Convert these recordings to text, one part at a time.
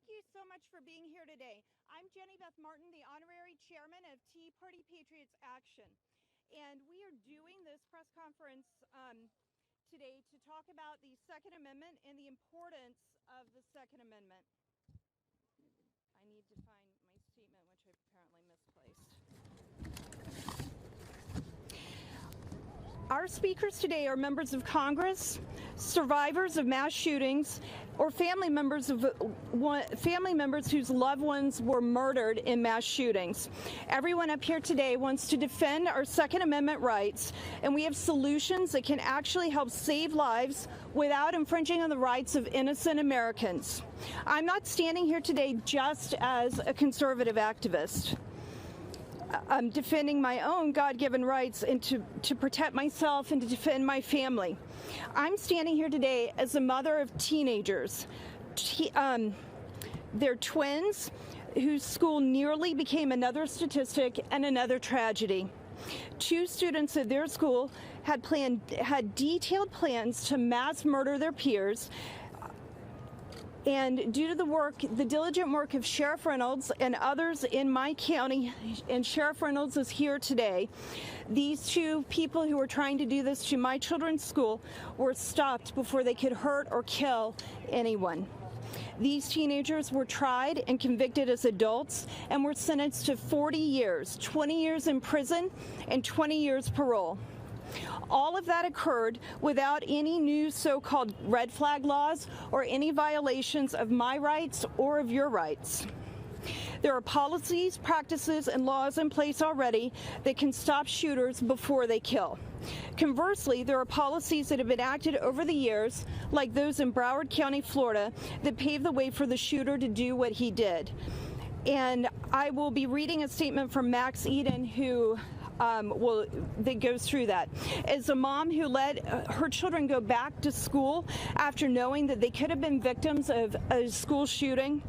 you so much for being here today. I'm Jenny Beth Martin, the honorary chairman of Tea Party Patriots Action. And we are doing this press conference today to talk about the Second Amendment and the importance of the Second Amendment. I need to find my statement, which I apparently misplaced. Our speakers today are members of Congress, survivors of mass shootings, or family members whose loved ones were murdered in mass shootings. Everyone up here today wants to defend our Second Amendment rights, and we have solutions that can actually help save lives without infringing on the rights of innocent Americans. I'm not standing here today just as a conservative activist. I'm defending my own God-given rights and to protect myself and to defend my family. I'm standing here today as a mother of teenagers. They're twins whose school nearly became another statistic and another tragedy. Two students at their school had detailed plans to mass murder their peers. And due to the diligent work of Sheriff Reynolds and others in my county, and Sheriff Reynolds is here today, these two people who were trying to do this to my children's school were stopped before they could hurt or kill anyone. These teenagers were tried and convicted as adults and were sentenced to 40 years, 20 years in prison and 20 years parole. All of that occurred without any new so-called red flag laws or any violations of my rights or of your rights. There are policies, practices, and laws in place already that can stop shooters before they kill. Conversely, there are policies that have been enacted over the years, like those in Broward County, Florida, that paved the way for the shooter to do what he did. And I will be reading a statement from Max Eden, who that goes through that. As a mom who let her children go back to school after knowing that they could have been victims of a school shooting,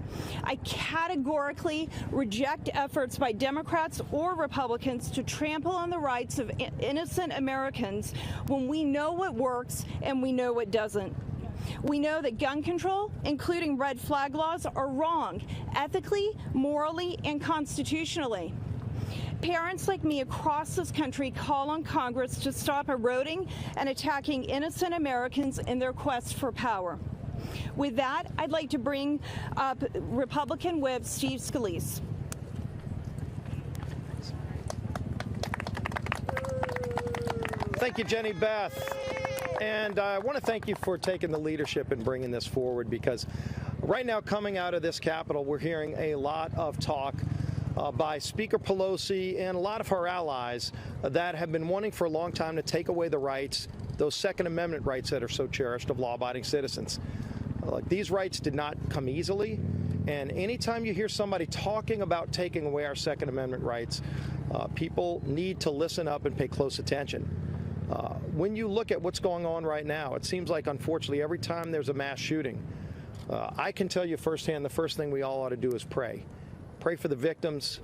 I categorically reject efforts by Democrats or Republicans to trample on the rights of innocent Americans when we know what works and we know what doesn't. We know that gun control, including red flag laws, are wrong, ethically, morally, and constitutionally. Parents like me across this country call on Congress to stop eroding and attacking innocent Americans in their quest for power. With that, I'd like to bring up Republican Whip Steve Scalise. Thank you, Jenny Beth. And I want to thank you for taking the leadership and bringing this forward, because right now, coming out of this Capitol, we're hearing a lot of talk by Speaker Pelosi and a lot of her allies that have been wanting for a long time to take away the rights, those Second Amendment rights that are so cherished of law-abiding citizens. These rights did not come easily, and anytime you hear somebody talking about taking away our Second Amendment rights, people need to listen up and pay close attention. When you look at what's going on right now, it seems like, unfortunately, every time there's a mass shooting, I can tell you firsthand, the first thing we all ought to do is pray. Pray for the victims,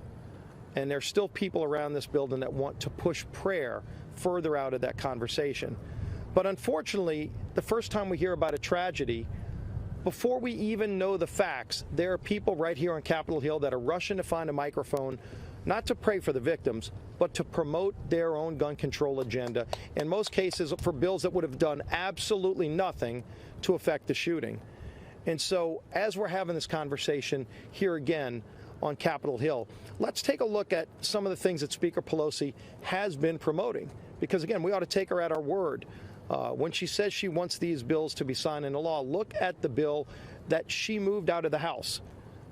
and there's still people around this building that want to push prayer further out of that conversation. But unfortunately, the first time we hear about a tragedy, before we even know the facts, there are people right here on Capitol Hill that are rushing to find a microphone, not to pray for the victims, but to promote their own gun control agenda, in most cases for bills that would have done absolutely nothing to affect the shooting. And so, as we're having this conversation here again on Capitol Hill, let's take a look at some of the things that Speaker Pelosi has been promoting, because again, we ought to take her at our word. When she says she wants these bills to be signed into law, look at the bill that she moved out of the House,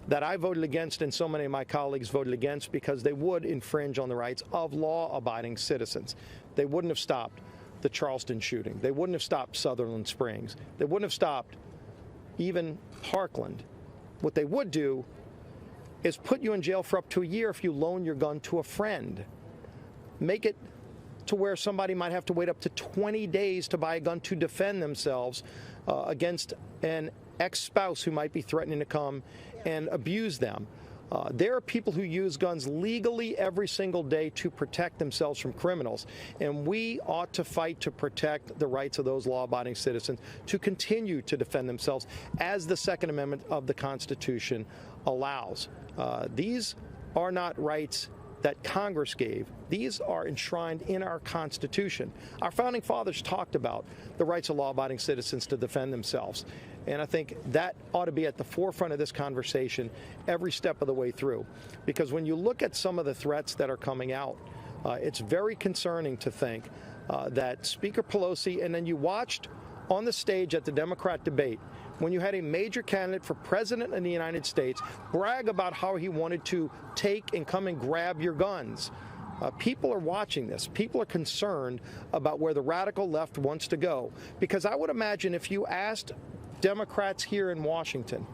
that I voted against and so many of my colleagues voted against, because they would infringe on the rights of law-abiding citizens. They wouldn't have stopped the Charleston shooting. They wouldn't have stopped Sutherland Springs. They wouldn't have stopped even Parkland. What they would do is put you in jail for up to a year if you loan your gun to a friend. Make it to where somebody might have to wait up to 20 days to buy a gun to defend themselves against an ex-spouse who might be threatening to come and abuse them. There are people who use guns legally every single day to protect themselves from criminals, and we ought to fight to protect the rights of those law-abiding citizens to continue to defend themselves as the Second Amendment of the Constitution allows. These are not rights that Congress gave. These are enshrined in our Constitution. Our founding fathers talked about the rights of law-abiding citizens to defend themselves. And I think that ought to be at the forefront of this conversation every step of the way through. Because when you look at some of the threats that are coming out, it's very concerning to think that Speaker Pelosi, and then you watched on the stage at the Democrat debate, when you had a major candidate for president of the United States brag about how he wanted to take and come and grab your guns. People are watching this. People are concerned about where the radical left wants to go. Because I would imagine if you asked Democrats here in Washington,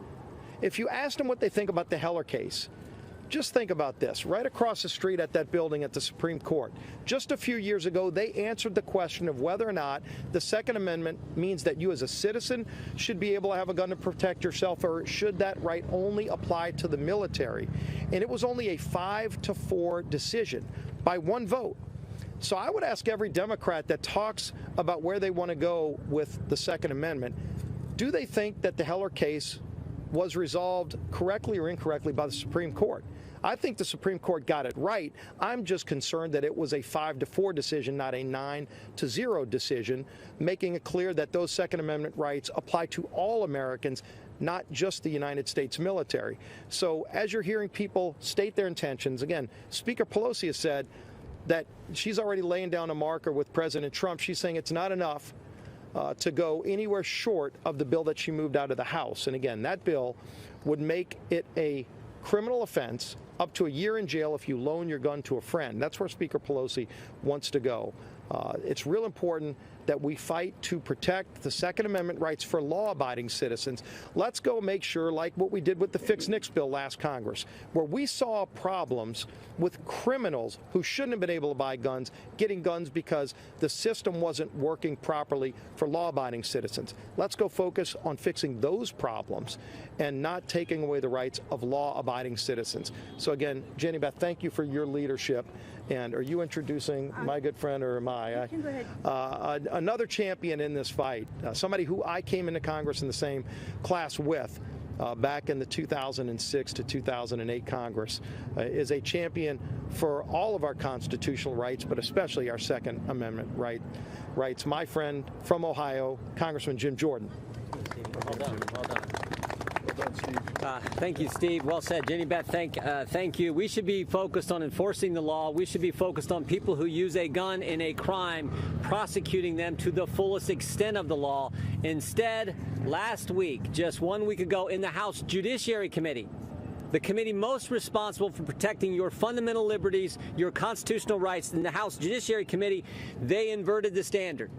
if you asked them what they think about the Heller case, just think about this. Right across the street at that building at the Supreme Court, just a few years ago, they answered the question of whether or not the Second Amendment means that you as a citizen should be able to have a gun to protect yourself, or should that right only apply to the military? And it was only a 5-4 decision by one vote. So I would ask every Democrat that talks about where they want to go with the Second Amendment, do they think that the Heller case was resolved correctly or incorrectly by the Supreme Court? I think the Supreme Court got it right. I'm just concerned that it was a 5-4 decision, not a 9-0 decision, making it clear that those Second Amendment rights apply to all Americans, not just the United States military. So as you're hearing people state their intentions, again, Speaker Pelosi has said that she's already laying down a marker with President Trump. She's saying it's not enough to go anywhere short of the bill that she moved out of the House. And again, that bill would make it a criminal offense up to a year in jail if you loan your gun to a friend. That's where Speaker Pelosi wants to go. It's real important that we fight to protect the Second Amendment rights for law-abiding citizens. Let's go make sure, like what we did with the Fix Nix bill last Congress, where we saw problems with criminals who shouldn't have been able to buy guns, getting guns because the system wasn't working properly for law-abiding citizens. Let's go focus on fixing those problems and not taking away the rights of law-abiding citizens. So again, Jenny Beth, thank you for your leadership. And are you introducing my good friend, or am I? You can go ahead. Another champion in this fight, somebody who I came into Congress in the same class with back in the 2006 to 2008 Congress, is a champion for all of our constitutional rights, but especially our Second Amendment rights. My friend from Ohio, Congressman Jim Jordan. Well done. Well done. Thank you, Steve. Well said. Jenny Beth, thank you. We should be focused on enforcing the law. We should be focused on people who use a gun in a crime, prosecuting them to the fullest extent of the law. Instead, last week, just 1 week ago, in the House Judiciary Committee, the committee most responsible for protecting your fundamental liberties, your constitutional rights, in the House Judiciary Committee, they inverted the standard.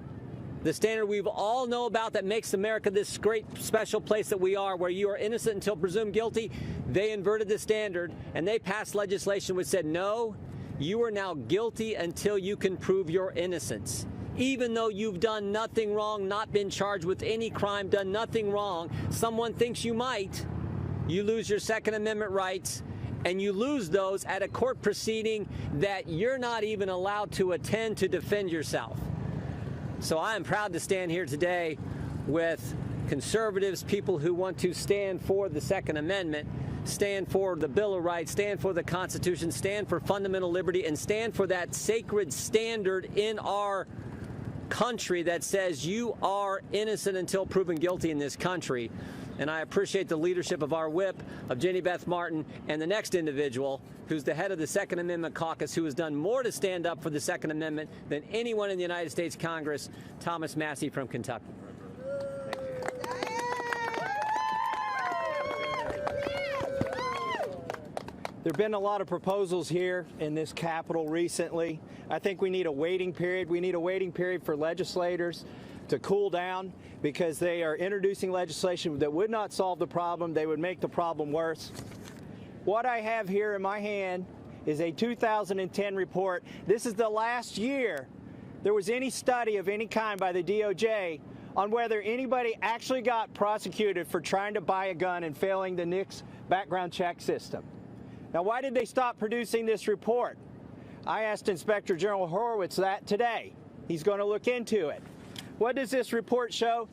The standard we all know about that makes America this great special place that we are, where you are innocent until presumed guilty. They inverted the standard, and they passed legislation which said, no, you are now guilty until you can prove your innocence. Even though you've done nothing wrong, not been charged with any crime, done nothing wrong, someone thinks you might, you lose your Second Amendment rights, and you lose those at a court proceeding that you're not even allowed to attend to defend yourself. So I am proud to stand here today with conservatives, people who want to stand for the Second Amendment, stand for the Bill of Rights, stand for the Constitution, stand for fundamental liberty, and stand for that sacred standard in our country that says you are innocent until proven guilty in this country. And I appreciate the leadership of our whip, of Jenny Beth Martin, and the next individual who's the head of the Second Amendment caucus, who has done more to stand up for the Second Amendment than anyone in the United States Congress, Thomas Massie from Kentucky. There have been a lot of proposals here in this Capitol recently. I think we need a waiting period. We need a waiting period for legislators to cool down, because they are introducing legislation that would not solve the problem. They would make the problem worse. What I have here in my hand is a 2010 report. This is the last year there was any study of any kind by the DOJ on whether anybody actually got prosecuted for trying to buy a gun and failing the NICS background check system. Now, why did they stop producing this report? I asked Inspector General Horowitz that today. He's going to look into it. What does this report show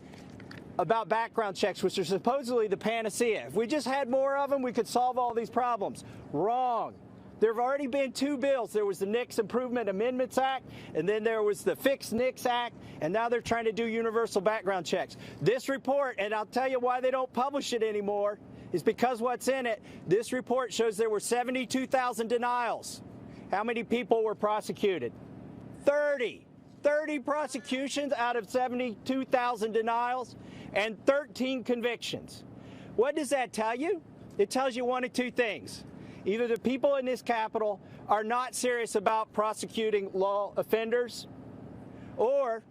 about background checks, which are supposedly the panacea? If we just had more of them, we could solve all these problems. Wrong. There have already been 2 bills. There was the NICS Improvement Amendments Act, and then there was the Fix NICS Act, and now they're trying to do universal background checks. This report, and I'll tell you why they don't publish it anymore, is because what's in it. This report shows there were 72,000 denials. How many people were prosecuted? 30. 30 prosecutions out of 72,000 denials and 13 convictions. What does that tell you? It tells you one of 2 things. Either the people in this Capitol are not serious about prosecuting law offenders, or,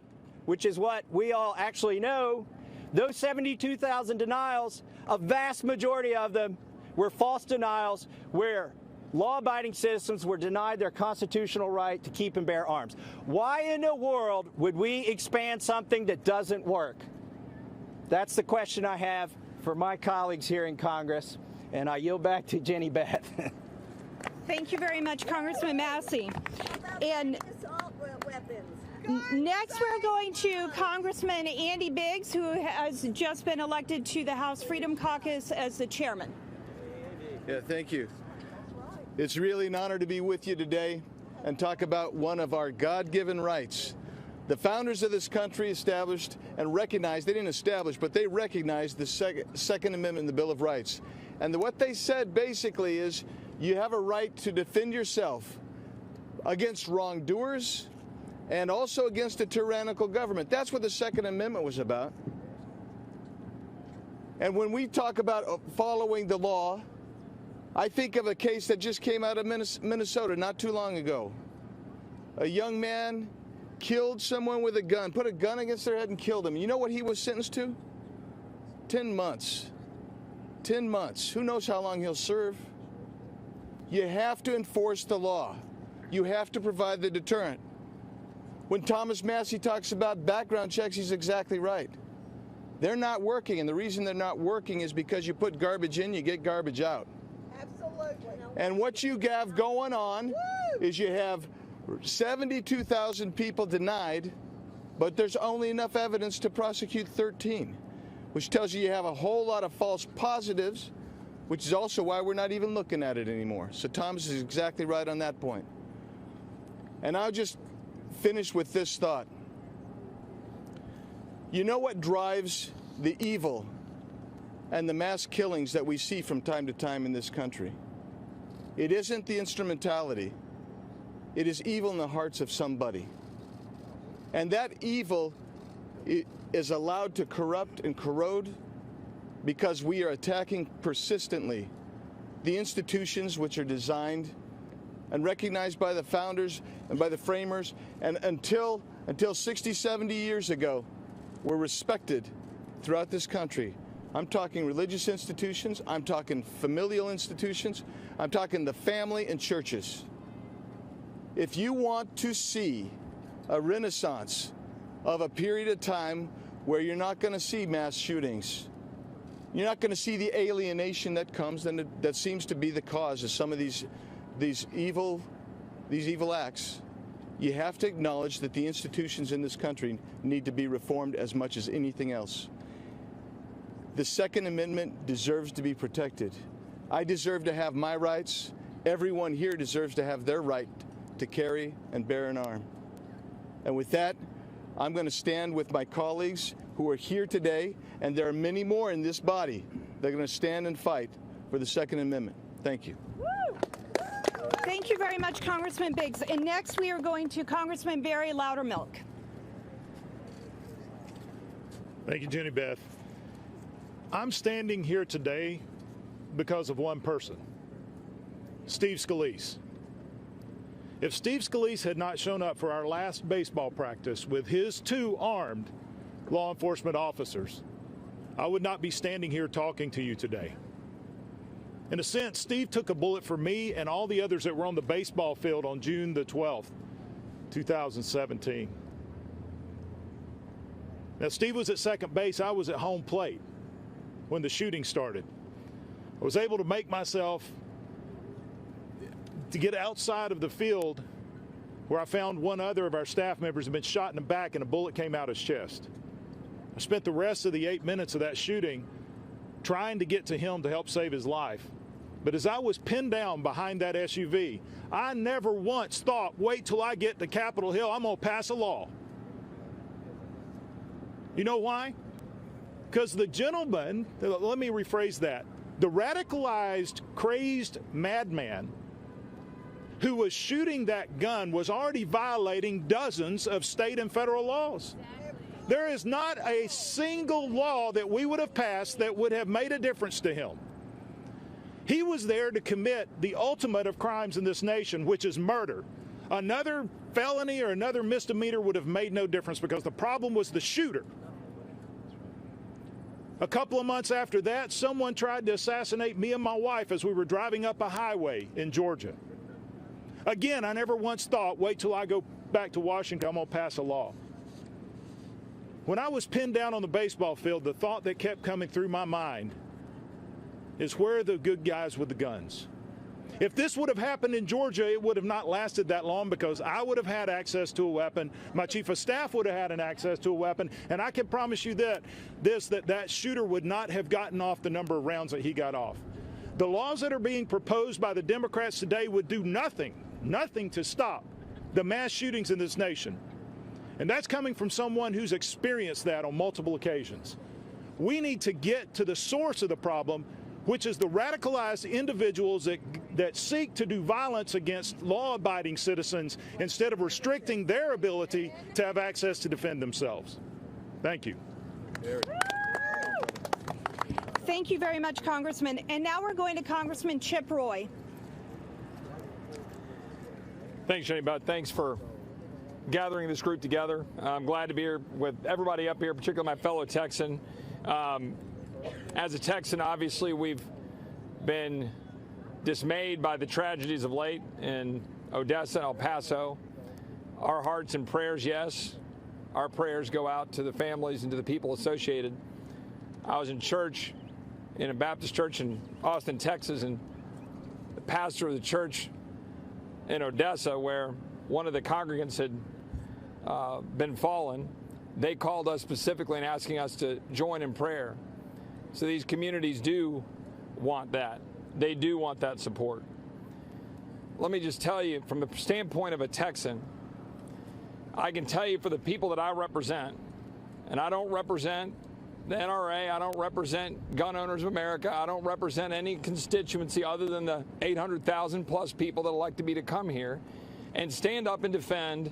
which is what we all actually know, those 72,000 denials, a vast majority of them were false denials where law-abiding citizens were denied their constitutional right to keep and bear arms. Why in the world would we expand something that doesn't work? That's the question I have for my colleagues here in Congress, and I yield back to Jenny Beth. Thank you very much, Congressman Massey. And next we're going to Congressman Andy Biggs, who has just been elected to the House Freedom Caucus as the chairman. Yeah, thank you. It's really an honor to be with you today and talk about one of our God-given rights. The founders of this country established and recognized, they didn't establish, but they recognized the Second Amendment in the Bill of Rights. And what they said basically is you have a right to defend yourself against wrongdoers and also against a tyrannical government. That's what the Second Amendment was about. And when we talk about following the law, I think of a case that just came out of Minnesota not too long ago. A young man killed someone with a gun, put a gun against their head and killed him. You know what he was sentenced to? 10 months. 10 months. Who knows how long he'll serve? You have to enforce the law. You have to provide the deterrent. When Thomas Massey talks about background checks, he's exactly right. They're not working, and the reason they're not working is because you put garbage in, you get garbage out. Absolutely. And what you have going on is you have 72,000 people denied, but there's only enough evidence to prosecute 13, which tells you have a whole lot of false positives, which is also why we're not even looking at it anymore. So Thomas is exactly right on that point. And I'll just finish with this thought. You know what drives the evil and the mass killings that we see from time to time in this country? It isn't the instrumentality. It is evil in the hearts of somebody. And that evil is allowed to corrupt and corrode because we are attacking persistently the institutions which are designed and recognized by the founders and by the framers, and until 60, 70 years ago, were respected throughout this country. I'm talking religious institutions, I'm talking familial institutions, I'm talking the family and churches. If you want to see a renaissance of a period of time where you're not going to see mass shootings, you're not going to see the alienation that comes and that seems to be the cause of some of these evil acts, you have to acknowledge that the institutions in this country need to be reformed as much as anything else. The Second Amendment deserves to be protected. I deserve to have my rights. Everyone here deserves to have their right to carry and bear an arm. And with that, I'm going to stand with my colleagues who are here today, and there are many more in this body that are going to stand and fight for the Second Amendment. Thank you. Thank you very much, Congressman Biggs. And next we are going to Congressman Barry Loudermilk. Thank you, Jenny Beth. I'm standing here today because of one person, Steve Scalise. If Steve Scalise had not shown up for our last baseball practice with his 2 armed law enforcement officers, I would not be standing here talking to you today. In a sense, Steve took a bullet for me and all the others that were on the baseball field on June the 12th, 2017. Now, Steve was at second base. I was at home plate when the shooting started. I was able to make myself to get outside of the field, where I found one other of our staff members had been shot in the back and a bullet came out his chest. I spent the rest of the 8 minutes of that shooting trying to get to him to help save his life. But as I was pinned down behind that SUV, I never once thought, wait till I get to Capitol Hill, I'm going to pass a law. You know why? Because the gentleman, let me rephrase that, the radicalized, crazed madman who was shooting that gun was already violating dozens of state and federal laws. There is not a single law that we would have passed that would have made a difference to him. He was there to commit the ultimate of crimes in this nation, which is murder. Another felony or another misdemeanor would have made no difference because the problem was the shooter. A couple of months after that, someone tried to assassinate me and my wife as we were driving up a highway in Georgia. Again, I never once thought, wait till I go back to Washington, I'm going to pass a law. When I was pinned down on the baseball field, the thought that kept coming through my mind is, where are the good guys with the guns? If this would have happened in Georgia, it would have not lasted that long because I would have had access to a weapon. My chief of staff would have had an access to a weapon. And I can promise you that shooter would not have gotten off the number of rounds that he got off. The laws that are being proposed by the Democrats today would do nothing to stop the mass shootings in this nation. And that's coming from someone who's experienced that on multiple occasions. We need to get to the source of the problem, which is the radicalized individuals that seek to do violence against law-abiding citizens instead of restricting their ability to have access to defend themselves. Thank you. Thank you very much, Congressman. And now we're going to Congressman Chip Roy. Thanks, Jenny Beth. Thanks for gathering this group together. I'm glad to be here with everybody up here, particularly my fellow Texan. As a Texan, obviously, we've been dismayed by the tragedies of late in Odessa and El Paso. Our hearts and prayers, yes, our prayers go out to the families and to the people associated. I was in church, in a Baptist church in Austin, Texas, and the pastor of the church in Odessa, where one of the congregants had been fallen, they called us specifically and asking us to join in prayer. So these communities do want that. They do want that support. Let me just tell you, from the standpoint of a Texan, I can tell you for the people that I represent, and I don't represent the NRA, I don't represent Gun Owners of America, I don't represent any constituency other than the 800,000 plus people that elected me to come here and stand up and defend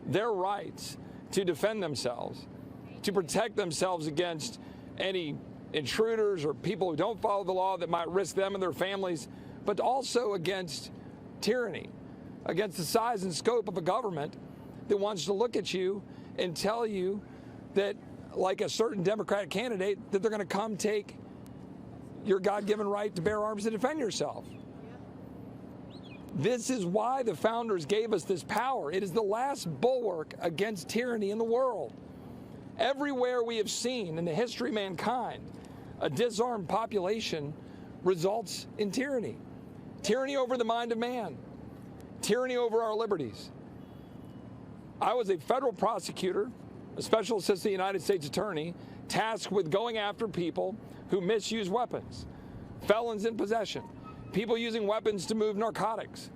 their rights to defend themselves, to protect themselves against any intruders or people who don't follow the law that might risk them and their families, but also against tyranny, against the size and scope of a government that wants to look at you and tell you that, like a certain Democratic candidate, that they're going to come take your God-given right to bear arms to defend yourself. This is why the founders gave us this power. It is the last bulwark against tyranny in the world. Everywhere we have seen in the history of mankind, a disarmed population results in tyranny. Tyranny over the mind of man. Tyranny over our liberties. I was a federal prosecutor, a special assistant United States attorney, tasked with going after people who misuse weapons, felons in possession, people using weapons to move narcotics.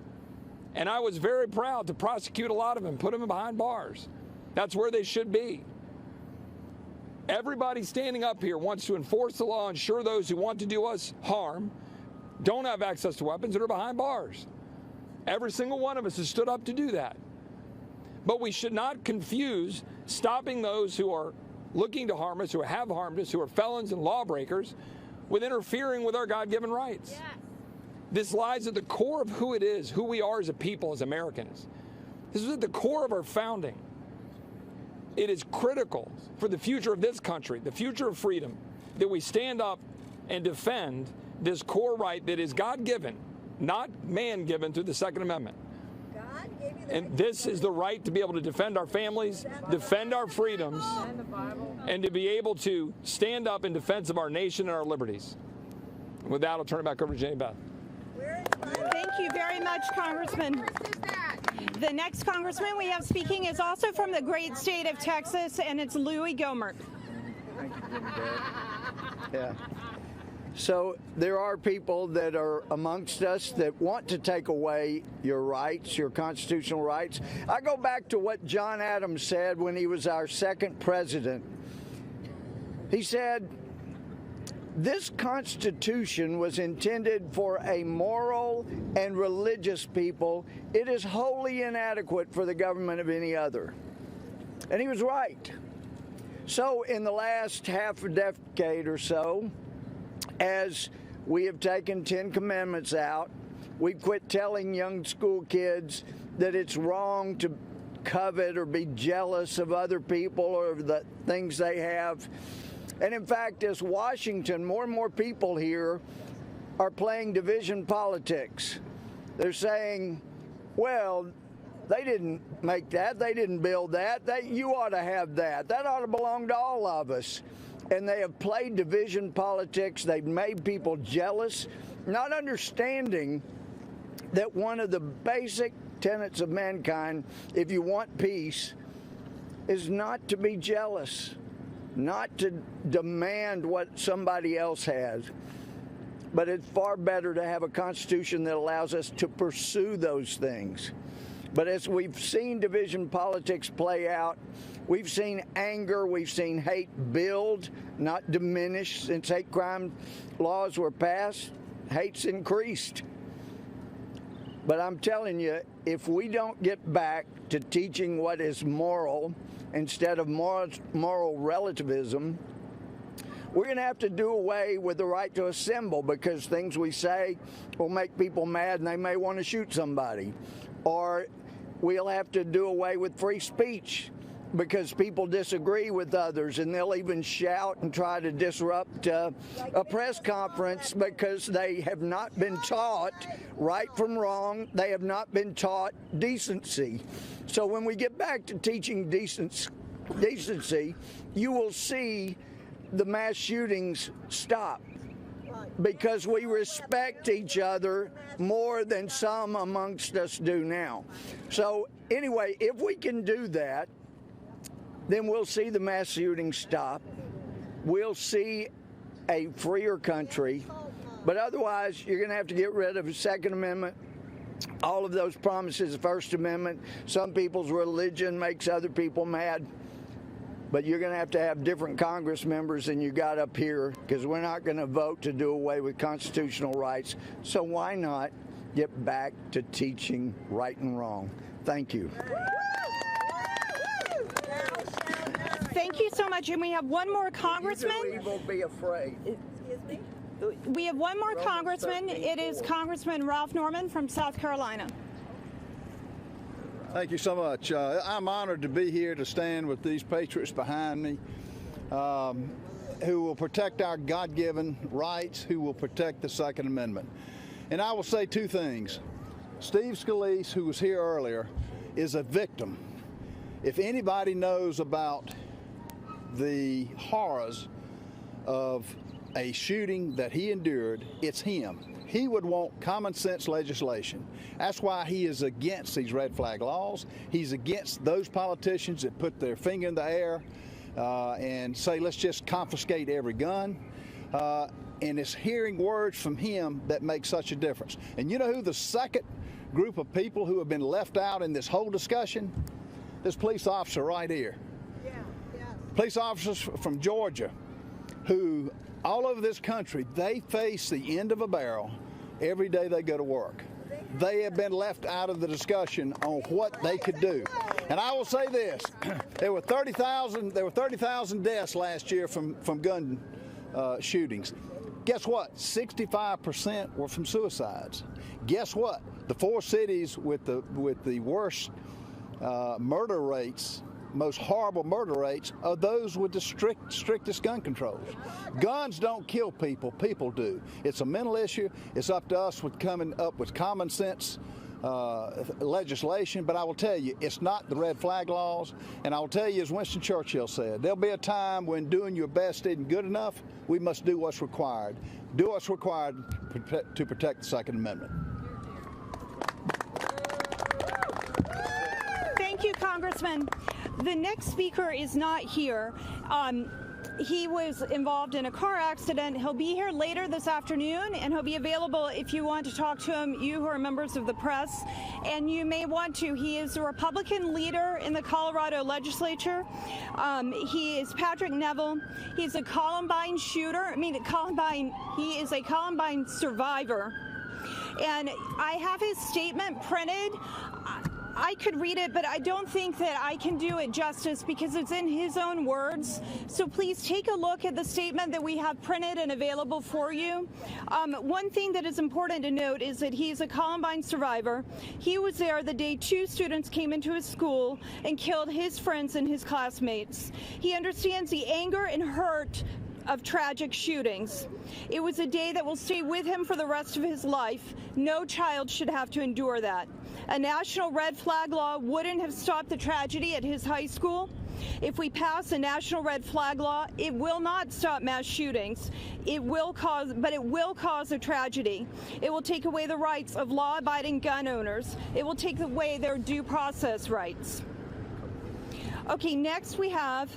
And I was very proud to prosecute a lot of them, put them behind bars. That's where they should be. Everybody standing up here wants to enforce the law, ensure those who want to do us harm don't have access to weapons and are behind bars. Every single one of us has stood up to do that. But we should not confuse stopping those who are looking to harm us, who have harmed us, who are felons and lawbreakers, with interfering with our God-given rights. Yes. This lies at the core of who it is, who we are as a people, as Americans. This is at the core of our founding. It is critical for the future of this country, the future of freedom, that we stand up and defend this core right that is God-given, not man-given through the Second Amendment. And this is the right to be able to defend our families, defend our freedoms, and to be able to stand up in defense of our nation and our liberties. With that, I'll turn it back over to Jenny Beth. Thank you very much, Congressman. The next congressman we have speaking is also from the great state of Texas, and it's Louis Gohmert. Thank you, Jenny Beth. Yeah. So there are people that are amongst us that want to take away your rights, your constitutional rights. I go back to what John Adams said when he was our second president. He said, "This Constitution was intended for a moral and religious people. It is wholly inadequate for the government of any other." And he was right. So in the last half a decade or so, as we have taken 10 commandments out, we've quit telling young school kids that it's wrong to covet or be jealous of other people or the things they have. And in fact, as Washington, more and more people here are playing division politics. They're saying, well, they didn't make that, they didn't build that, you ought to have that, that ought to belong to all of us. And they have played division politics. They've made people jealous, not understanding that one of the basic tenets of mankind, if you want peace, is not to be jealous, not to demand what somebody else has. But it's far better to have a constitution that allows us to pursue those things. But as we've seen division politics play out, we've seen anger, we've seen hate build, not diminish. Since hate crime laws were passed, hate's increased. But I'm telling you, if we don't get back to teaching what is moral instead of moral relativism, we're going to have to do away with the right to assemble, because things we say will make people mad and they may want to shoot somebody. Or we'll have to do away with free speech because people disagree with others, and they'll even shout and try to disrupt a press conference because they have not been taught right from wrong. They have not been taught decency. So when we get back to teaching decency, you will see the mass shootings stop, because we respect each other more than some amongst us do now. So anyway, if we can do that, then we'll see the mass shootings stop. We'll see a freer country. But otherwise, you're going to have to get rid of the Second Amendment, all of those promises, the First Amendment. Some people's religion makes other people mad. But you're going to have different Congress members than you got up here, because we're not going to vote to do away with constitutional rights. So why not get back to teaching right and wrong? Thank you. Thank you so much. And we have one more congressman. You will be afraid. Excuse me? We have one more congressman. It is Congressman Ralph Norman from South Carolina. Thank you so much. I'm honored to be here to stand with these patriots behind me who will protect our God-given rights, who will protect the Second Amendment. And I will say two things. Steve Scalise, who was here earlier, is a victim. If anybody knows about the horrors of a shooting that he endured, it's him. He would want common sense legislation. That's why he is against these red flag laws. He's against those politicians that put their finger in the air and say, let's just confiscate every gun. And it's hearing words from him that make such a difference. And you know who the second group of people who have been left out in this whole discussion? This police officer right here. Police officers from Georgia who all over this country, they face the end of a barrel every day they go to work. They have been left out of the discussion on what they could do. And I will say this, there were 30,000 deaths last year from gun shootings. Guess what? 65% were from suicides. Guess what? The four cities with the worst murder rates, most horrible murder rates, are those with the strictest gun controls. Guns don't kill people, people do. It's a mental issue. It's up to us with coming up with common sense legislation, but I will tell you, it's not the red flag laws. And I will tell you, as Winston Churchill said, there'll be a time when doing your best isn't good enough. We must do what's required. Do what's required to protect the Second Amendment. you, Congressman. The next speaker is not here. He was involved in a car accident. He'll be here later this afternoon, and he'll be available if you want to talk to him, you who are members of the press, and you may want to. He is a Republican leader in the Colorado legislature. He is Patrick Neville. He's a Columbine shooter. He is a Columbine survivor. And I have his statement printed. I could read it, but I don't think that I can do it justice because it's in his own words. So please take a look at the statement that we have printed and available for you. One thing that is important to note is that he's a Columbine survivor. He was there the day 2 students came into his school and killed his friends and his classmates. He understands the anger and hurt of tragic shootings. It was a day that will stay with him for the rest of his life. No child should have to endure that. A national red flag law wouldn't have stopped the tragedy at his high school. If we pass a national red flag law, it will not stop mass shootings. It will cause a tragedy. It will take away the rights of law-abiding gun owners. It will take away their due process rights. Okay, next we have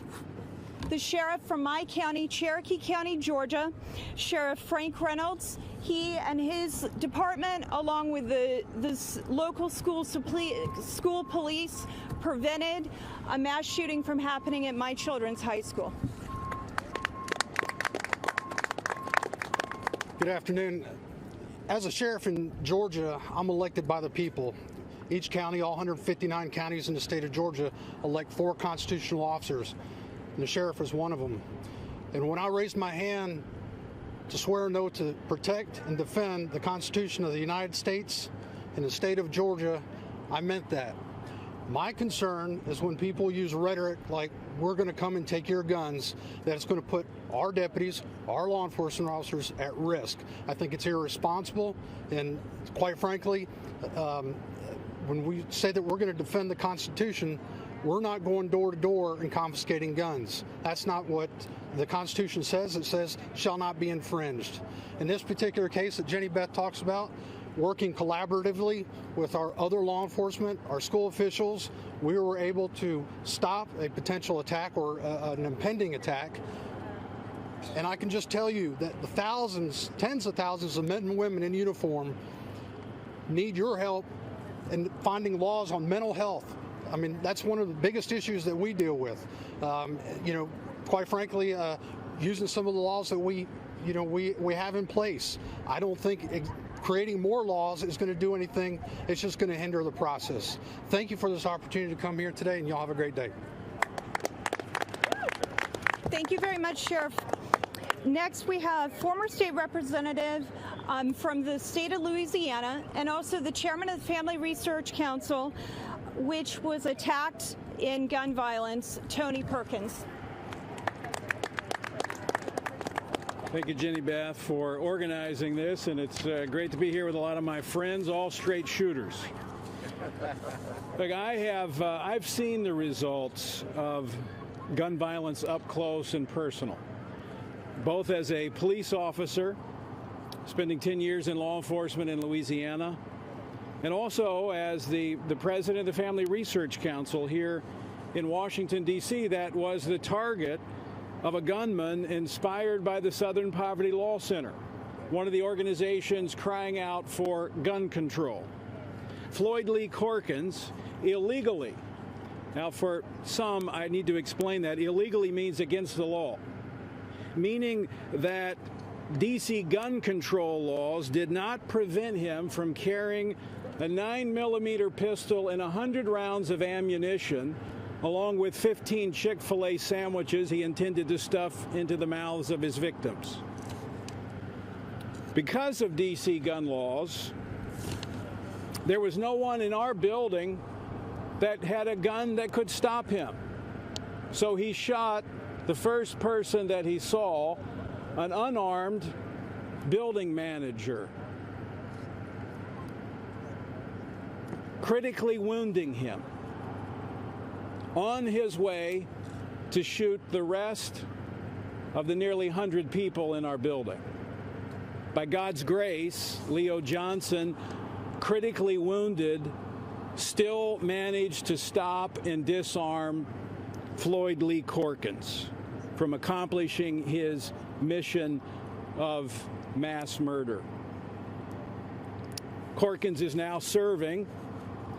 the sheriff from my county, Cherokee County, Georgia, Sheriff Frank Reynolds. He and his department, along with the local school police, prevented a mass shooting from happening at my children's high school. Good afternoon. As a sheriff in Georgia, I'm elected by the people. Each county, all 159 counties in the state of Georgia, elect 4 constitutional officers. And the sheriff is one of them. And when I raised my hand to swear an oath to protect and defend the Constitution of the United States and the state of Georgia, I meant that. My concern is when people use rhetoric like, we're going to come and take your guns, that it's going to put our deputies, our law enforcement officers at risk. I think it's irresponsible, and quite frankly, when we say that we're going to defend the Constitution, we're not going door to door and confiscating guns. That's not what the Constitution says. It says shall not be infringed. In this particular case that Jenny Beth talks about, working collaboratively with our other law enforcement, our school officials, we were able to stop a potential attack or an impending attack. And I can just tell you that the thousands, tens of thousands of men and women in uniform need your help in finding laws on mental health. I mean, that's one of the biggest issues that we deal with. Quite frankly, using some of the laws that we have in place. I don't think creating more laws is going to do anything. It's just going to hinder the process. Thank you for this opportunity to come here today, and y'all have a great day. Thank you very much, Sheriff. Next, we have former state representative from the state of Louisiana and also the chairman of the Family Research Council, which was attacked in gun violence, Tony Perkins. Thank you, Jenny Beth, for organizing this, and it's great to be here with a lot of my friends, all straight shooters. Look, I've seen the results of gun violence up close and personal, both as a police officer, spending 10 years in law enforcement in Louisiana, and also as the president of the Family Research Council here in Washington, D.C., that was the target of a gunman inspired by the Southern Poverty Law Center, one of the organizations crying out for gun control. Floyd Lee Corkins illegally, now for some I need to explain that, illegally means against the law, meaning that D.C. gun control laws did not prevent him from carrying a 9mm pistol and 100 rounds of ammunition, along with 15 Chick-fil-A sandwiches he intended to stuff into the mouths of his victims. Because of D.C. gun laws, there was no one in our building that had a gun that could stop him. So he shot the first person that he saw, an unarmed building manager, critically wounding him on his way to shoot the rest of the nearly 100 people in our building. By God's grace, Leo Johnson critically wounded still managed to stop and disarm Floyd Lee Corkins from accomplishing his mission of mass murder. Corkins is now serving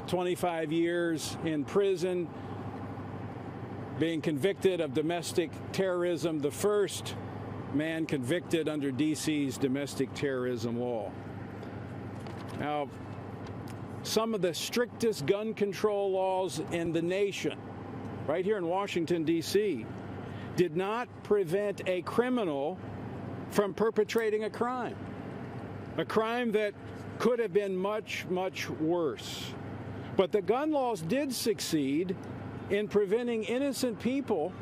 25 years in prison, being convicted of domestic terrorism, the first man convicted under D.C.'s domestic terrorism law. Now, some of the strictest gun control laws in the nation, right here in Washington, D.C., did not prevent a criminal from perpetrating a crime that could have been much, much worse. But the gun laws did succeed in preventing innocent people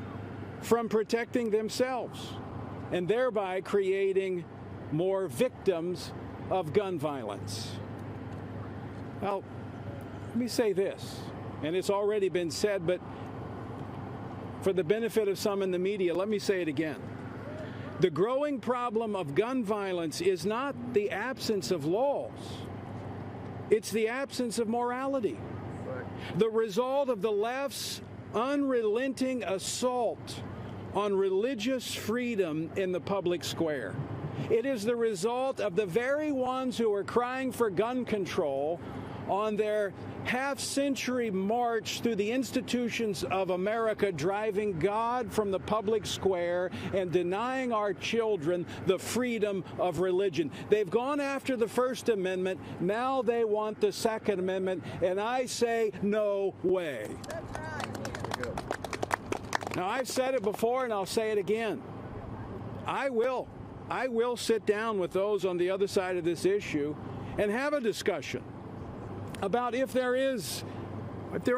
from protecting themselves and thereby creating more victims of gun violence. Now, let me say this, and it's already been said, but for the benefit of some in the media, let me say it again. The growing problem of gun violence is not the absence of laws. It's the absence of morality. The result of the left's unrelenting assault on religious freedom in the public square. It is the result of the very ones who are crying for gun control on their half-century march through the institutions of America, driving God from the public square and denying our children the freedom of religion. They've gone after the First Amendment. Now they want the Second Amendment, and I say no way. Now, I've said it before, and I'll say it again. I will sit down with those on the other side of this issue and have a discussion about if there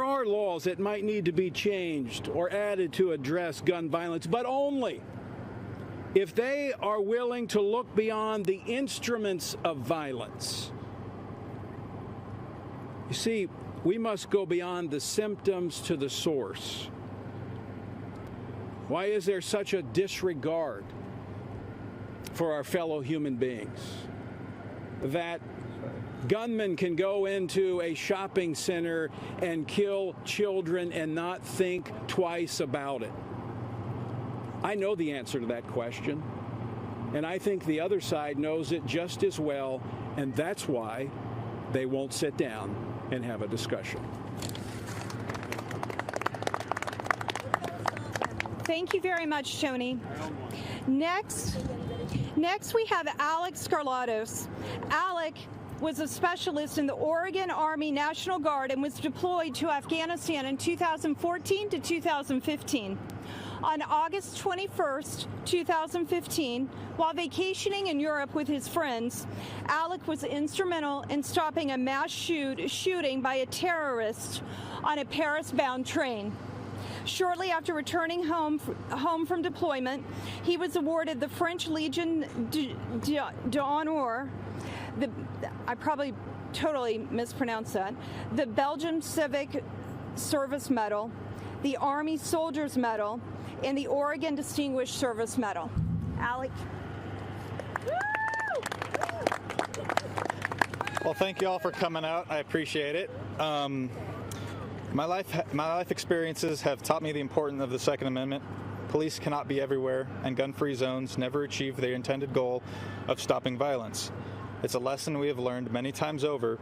are laws that might need to be changed or added to address gun violence, but only if they are willing to look beyond the instruments of violence. You see, we must go beyond the symptoms to the source. Why is there such a disregard for our fellow human beings that gunmen can go into a shopping center and kill children and not think twice about it? I know the answer to that question, and I think the other side knows it just as well, and that's why they won't sit down and have a discussion. Thank you very much, Tony. Next we have Alec Scarlatos. Alec was a specialist in the Oregon Army National Guard and was deployed to Afghanistan in 2014 to 2015. On August 21st, 2015, while vacationing in Europe with his friends, Alec was instrumental in stopping a mass shooting by a terrorist on a Paris-bound train. Shortly after returning home from deployment, he was awarded the French Legion d'Honneur, I probably totally mispronounced that, the Belgian Civic Service Medal, the Army Soldier's Medal, and the Oregon Distinguished Service Medal. Alec. Well, thank you all for coming out. I appreciate it. My life experiences have taught me the importance of the Second Amendment. Police cannot be everywhere, and gun-free zones never achieve their intended goal of stopping violence. It's a lesson we have learned many times over,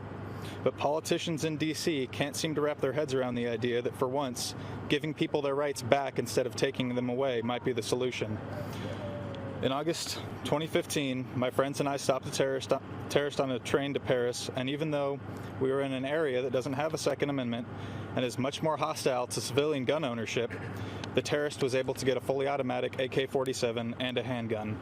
but politicians in D.C. can't seem to wrap their heads around the idea that for once, giving people their rights back instead of taking them away might be the solution. In August 2015, my friends and I stopped a terrorist on a train to Paris, and even though we were in an area that doesn't have a Second Amendment and is much more hostile to civilian gun ownership, the terrorist was able to get a fully automatic AK-47 and a handgun.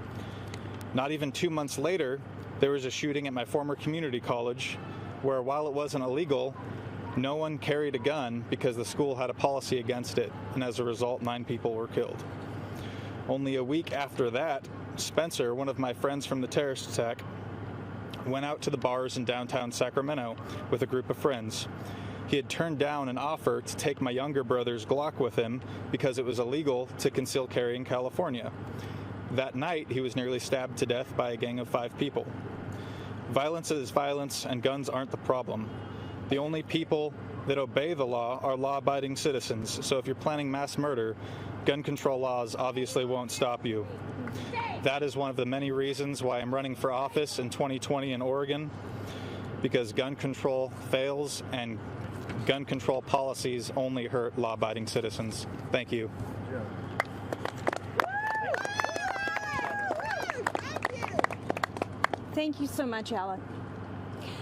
Not even 2 months later, there was a shooting at my former community college where, while it wasn't illegal, no one carried a gun because the school had a policy against it, and as a result, 9 people were killed. Only a week after that, Spencer, one of my friends from the terrorist attack, went out to the bars in downtown Sacramento with a group of friends. He had turned down an offer to take my younger brother's Glock with him because it was illegal to conceal carry in California. That night, he was nearly stabbed to death by a gang of 5 people. Violence is violence, and guns aren't the problem. The only people that obey the law are law-abiding citizens. So if you're planning mass murder, gun control laws obviously won't stop you. That is one of the many reasons why I'm running for office in 2020 in Oregon, because gun control fails and gun control policies only hurt law-abiding citizens. Thank you. Thank you so much, Alec.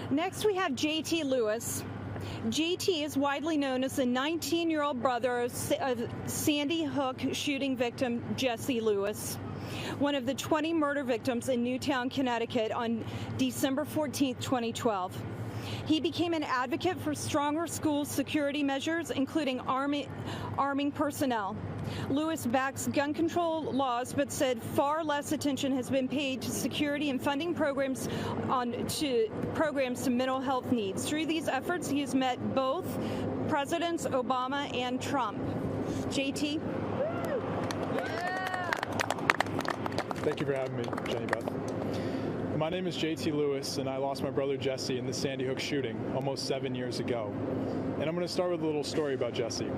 Next, we have J.T. Lewis. J.T. is widely known as the 19-year-old brother of Sandy Hook shooting victim Jesse Lewis, one of the 20 murder victims in Newtown, Connecticut on December 14, 2012. He became an advocate for stronger school security measures, including arming personnel. Lewis backs gun control laws, but said far less attention has been paid to security and funding programs to mental health needs. Through these efforts, he has met both Presidents Obama and Trump. JT? Thank you for having me, Jenny Beth. My name is JT Lewis, and I lost my brother Jesse in the Sandy Hook shooting almost 7 years ago. And I'm going to start with a little story about Jesse.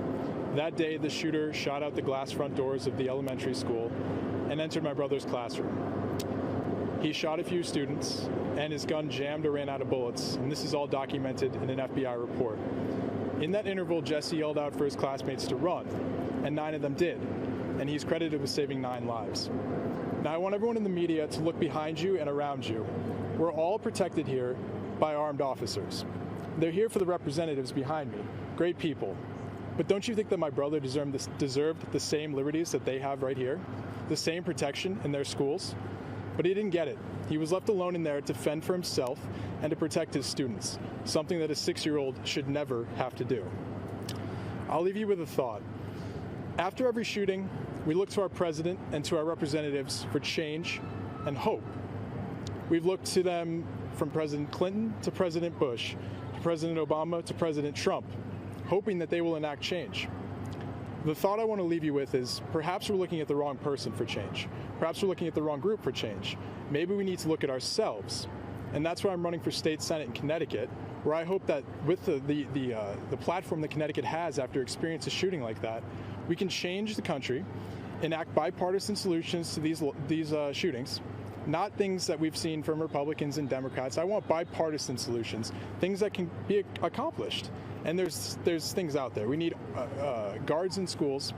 That day, the shooter shot out the glass front doors of the elementary school and entered my brother's classroom. He shot a few students, and his gun jammed or ran out of bullets, and this is all documented in an FBI report. In that interval, Jesse yelled out for his classmates to run, and 9 of them did, and he's credited with saving 9 lives. Now, I want everyone in the media to look behind you and around you. We're all protected here by armed officers. They're here for the representatives behind me, great people. But don't you think that my brother deserved the same liberties that they have right here? The same protection in their schools? But he didn't get it. He was left alone in there to fend for himself and to protect his students, something that a 6-year-old should never have to do. I'll leave you with a thought. After every shooting, we look to our president and to our representatives for change and hope. We've looked to them from President Clinton to President Bush, to President Obama to President Trump, hoping that they will enact change. The thought I want to leave you with is perhaps we're looking at the wrong person for change. Perhaps we're looking at the wrong group for change. Maybe we need to look at ourselves. And that's why I'm running for state senate in Connecticut, where I hope that with the platform that Connecticut has after experiencing a shooting like that, we can change the country, enact bipartisan solutions to these shootings, not things that we've seen from Republicans and Democrats. I want bipartisan solutions, things that can be accomplished. And there's things out there. We need guards in schools,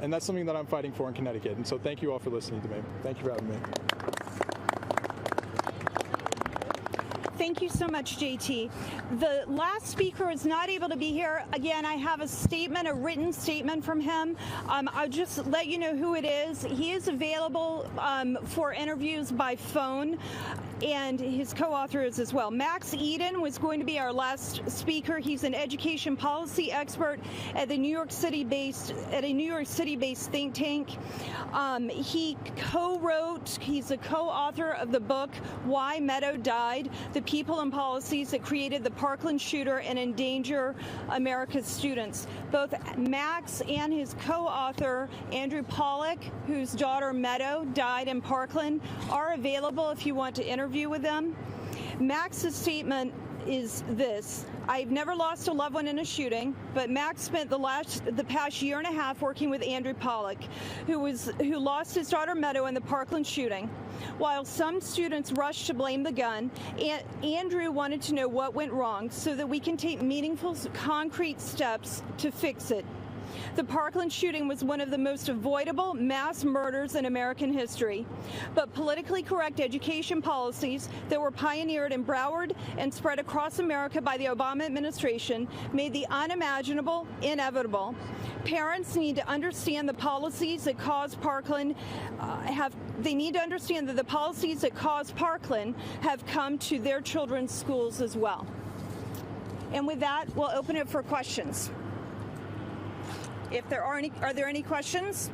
and that's something that I'm fighting for in Connecticut. And so thank you all for listening to me. Thank you for having me. Thank you so much, JT. The last speaker is not able to be here. Again, I have a written statement from him. I'll just let you know who it is. He is available for interviews by phone, and his co-author is as well. Max Eden was going to be our last speaker. He's an education policy expert at the New York City-based think tank. He's a co-author of the book Why Meadow Died: The People and Policies That Created the Parkland Shooter and Endanger America's Students. Both Max and his co-author, Andrew Pollack, whose daughter Meadow died in Parkland, are available if you want to interview with them. Max's statement is this: I've never lost a loved one in a shooting, but Max spent the past year and a half working with Andrew Pollack, who lost his daughter Meadow in the Parkland shooting. While some students rushed to blame the gun, Andrew wanted to know what went wrong so that we can take meaningful, concrete steps to fix it. The Parkland shooting was one of the most avoidable mass murders in American history. But politically correct education policies that were pioneered in Broward and spread across America by the Obama administration made the unimaginable inevitable. Parents need to understand the policies that caused Parkland have come to their children's schools as well. And with that, we'll open it for questions. If there are there any questions?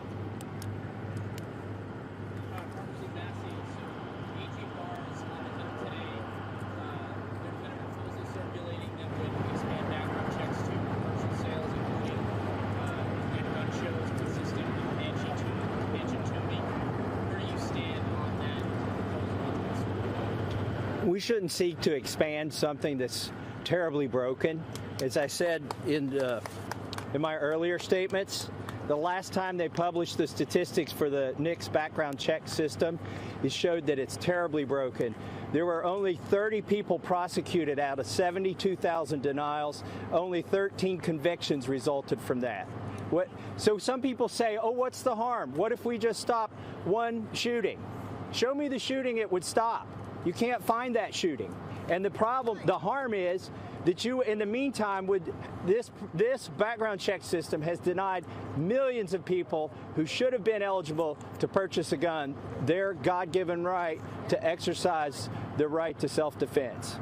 We shouldn't seek to expand something that's terribly broken. As I said in my earlier statements, the last time they published the statistics for the NICS background check system, it showed that it's terribly broken. There were only 30 people prosecuted out of 72,000 denials. Only 13 convictions resulted from that. So some people say, oh, what's the harm? What if we just stop one shooting? Show me the shooting it would stop. You can't find that shooting. And the harm is that you, in the meantime, this background check system has denied millions of people who should have been eligible to purchase a gun their God-given right to exercise the right to self-defense.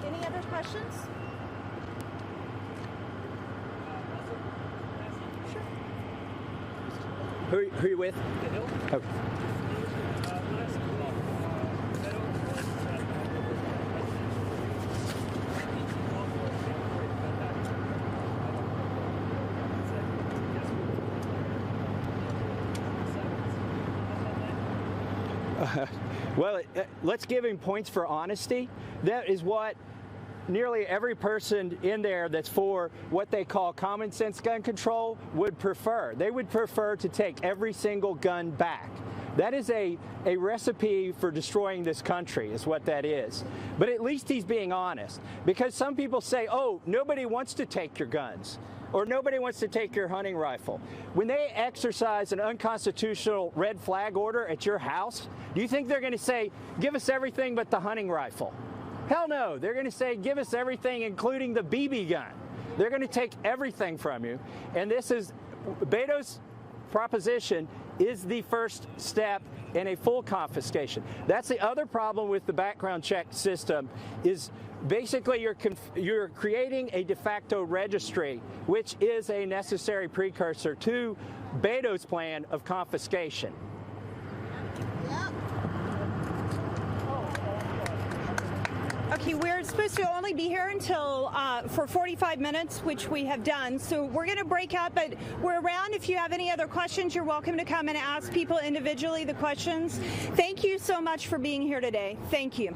Any other questions? Sure. Who are you with? Okay. Well, let's give him points for honesty. That is what nearly every person in there that's for what they call common sense gun control would prefer. They would prefer to take every single gun back. That is a recipe for destroying this country, is what that is. But at least he's being honest. Because some people say, oh, nobody wants to take your guns, or nobody wants to take your hunting rifle. When they exercise an unconstitutional red flag order at your house, do you think they're going to say, give us everything but the hunting rifle? Hell no. They're going to say, give us everything, including the BB gun. They're going to take everything from you. And this is, Beto's proposition is the first step in a full confiscation. That's the other problem with the background check system, is basically you're creating a de facto registry, which is a necessary precursor to Beto's plan of confiscation. Okay, we're supposed to only be here until for 45 minutes, which we have done. So we're going to break up, but we're around. If you have any other questions, you're welcome to come and ask people individually the questions. Thank you so much for being here today. Thank you.